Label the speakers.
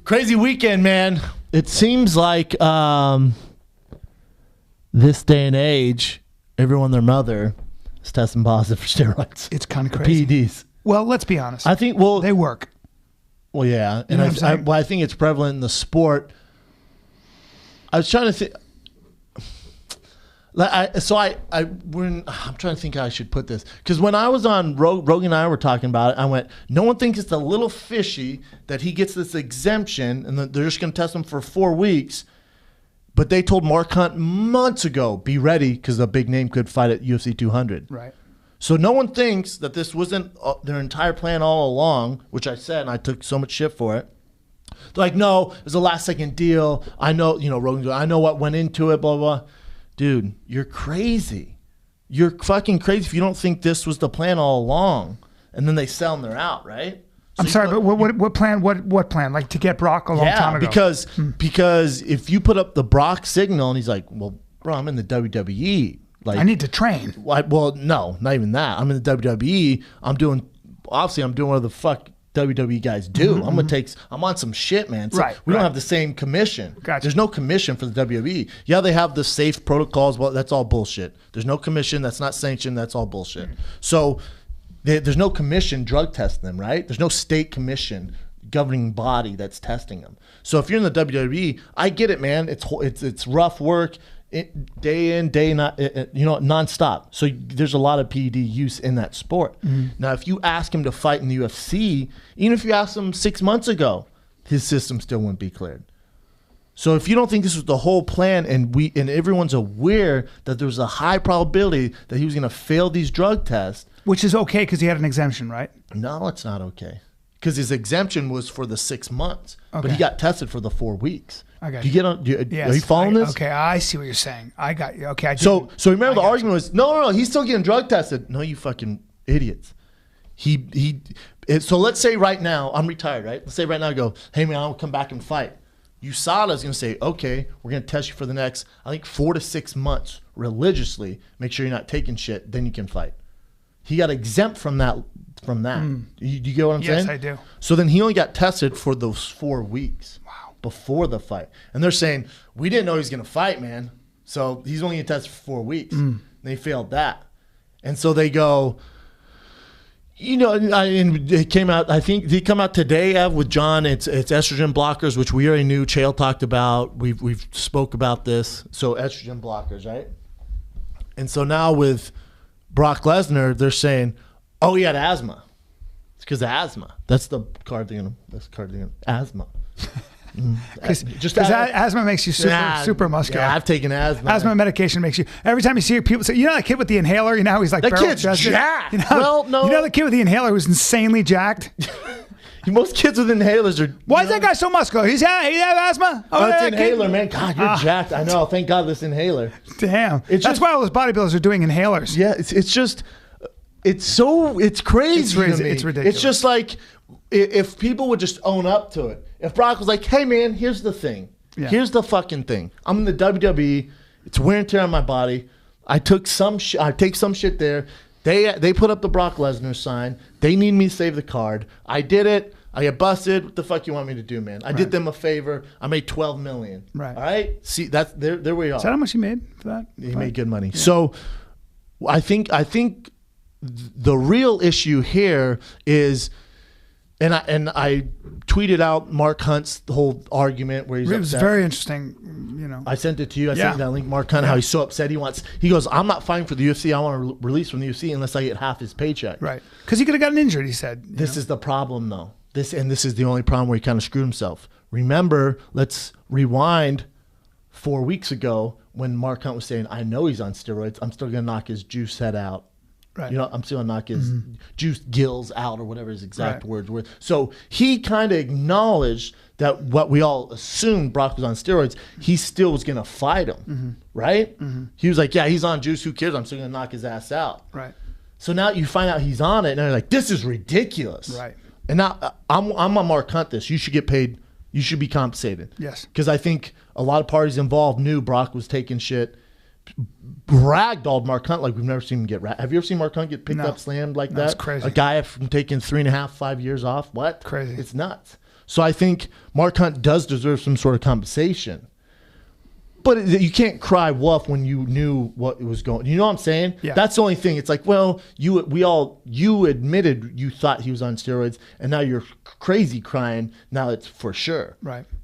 Speaker 1: Crazy weekend, man. It seems like this day and age, everyone, their mother is testing positive for steroids.
Speaker 2: It's kind of crazy.
Speaker 1: PEDs.
Speaker 2: Well, let's be honest.
Speaker 1: I think,
Speaker 2: they work.
Speaker 1: Well, yeah. And I think it's prevalent in the sport. I was trying to think. I'm trying to think how I should put this. Because when I was on, Rogan and I were talking about it, I went, no one thinks it's a little fishy that he gets this exemption and they're just going to test him for 4 weeks. But they told Mark Hunt months ago, be ready because a big name could fight at UFC 200.
Speaker 2: Right.
Speaker 1: So no one thinks that this wasn't their entire plan all along, which I said, and I took so much shit for it. They're like, no, it was a last-second deal. I know, Rogan goes, I know what went into it, blah, blah. Dude, you're crazy. You're fucking crazy if you don't think this was the plan all along. And then they sell and they're out, right? So
Speaker 2: I'm sorry, but what plan? What plan? Like to get Brock a long time ago?
Speaker 1: Because if you put up the Brock signal and he's like, well, bro, I'm in the WWE. Like,
Speaker 2: I need to train.
Speaker 1: Well, no, not even that. I'm in the WWE. I'm doing what the fuck WWE guys do. Mm-hmm. I'm on some shit, man. So we don't have the same commission.
Speaker 2: Gotcha.
Speaker 1: There's no commission for the WWE. Yeah, they have the safe protocols. Well, that's all bullshit. There's no commission. That's not sanctioned. That's all bullshit. Mm-hmm. So there's no commission drug testing them, right? There's no state commission governing body that's testing them. So if you're in the WWE, I get it, man. It's rough work. Day in, day not, nonstop. So there's a lot of PED use in that sport. Mm-hmm. Now, if you ask him to fight in the UFC, even if you asked him 6 months ago, his system still wouldn't be cleared. So if you don't think this was the whole plan, and everyone's aware that there was a high probability that he was going to fail these drug tests,
Speaker 2: which is okay because he had an exemption, right?
Speaker 1: No, it's not okay because his exemption was for the 6 months, but he got tested for the 4 weeks.
Speaker 2: I got
Speaker 1: you. Get on? Are you following this?
Speaker 2: Okay, I see what you're saying. I got you. Okay,
Speaker 1: so remember the argument was no, he's still getting drug tested. No, you fucking idiots. So let's say right now I'm retired, right? Let's say right now I go, hey man, I'll come back and fight. USADA's going to say, okay, we're going to test you for the next, I think 4 to 6 months religiously. Make sure you're not taking shit, then you can fight. He got exempt from that. You get what I'm saying?
Speaker 2: Yes, I do.
Speaker 1: So then he only got tested for those 4 weeks.
Speaker 2: Wow.
Speaker 1: Before the fight. And they're saying, we didn't know he was going to fight, man. So he's only going to test for 4 weeks. And they failed that. And so they go, and it came out, I think they come out today, Ev, with John. It's estrogen blockers, which we already knew. Chael talked about. We've spoke about this. So estrogen blockers, right? And so now with Brock Lesnar, they're saying, oh, he had asthma. It's because of asthma. That's the card thing. Asthma.
Speaker 2: Because asthma makes you super muscular.
Speaker 1: Yeah, I've taken asthma.
Speaker 2: Asthma medication makes you. Every time you see people say, that kid with the inhaler, he's like
Speaker 1: that kid's jacked.
Speaker 2: The kid with the inhaler who's insanely jacked.
Speaker 1: Most kids with inhalers are.
Speaker 2: Why is that guy so muscular? He have asthma.
Speaker 1: It's inhaler, man. God, you're jacked. I know. Thank God this inhaler.
Speaker 2: Damn. That's why all those bodybuilders are doing inhalers.
Speaker 1: Yeah, it's just. It's crazy.
Speaker 2: It's ridiculous.
Speaker 1: It's just like if people would just own up to it. If Brock was like, hey man, here's the thing. Yeah. Here's the fucking thing. I'm in the WWE. It's wear and tear on my body. I take some shit there. They put up the Brock Lesnar sign. They need me to save the card. I did it. I get busted. What the fuck you want me to do, man? I did them a favor. I made $12 million.
Speaker 2: Right.
Speaker 1: All right. See, that's there we are.
Speaker 2: Is that how much he made for that?
Speaker 1: He made good money. Yeah. So I think the real issue here is, and I tweeted out Mark Hunt's whole argument where he's upset.
Speaker 2: It was very interesting,
Speaker 1: I sent it to you. I sent that link, Mark Hunt, how he's so upset. He goes, I'm not fighting for the UFC. I want to release from the UFC unless I get half his paycheck.
Speaker 2: Right. Because he could have gotten injured, he said.
Speaker 1: This is the problem, though. This is the only problem where he kind of screwed himself. Remember, let's rewind 4 weeks ago when Mark Hunt was saying, I know he's on steroids. I'm still going to knock his juice head out.
Speaker 2: Right.
Speaker 1: I'm still gonna knock his juice gills out or whatever his exact words were. So he kind of acknowledged that what we all assumed Brock was on steroids, he still was gonna fight him, right? Mm-hmm. He was like, yeah, he's on juice. Who cares? I'm still gonna knock his ass out.
Speaker 2: Right.
Speaker 1: So now you find out he's on it, and they're like, this is ridiculous.
Speaker 2: Right.
Speaker 1: And now I'm on Mark Hunt this. You should get paid. You should be compensated.
Speaker 2: Yes.
Speaker 1: Because I think a lot of parties involved knew Brock was taking shit. Ragdolled Mark Hunt like we've never seen him get Have you ever seen Mark Hunt get picked up, slammed like that?
Speaker 2: That's crazy.
Speaker 1: A guy from taking 3.5, 5 years off. What?
Speaker 2: Crazy.
Speaker 1: It's nuts. So I think Mark Hunt does deserve some sort of compensation. But you can't cry wolf when you knew what was going. You know what I'm saying?
Speaker 2: Yeah.
Speaker 1: That's the only thing. It's like, well, you admitted you thought he was on steroids, and now you're crazy crying. Now it's for sure.
Speaker 2: Right.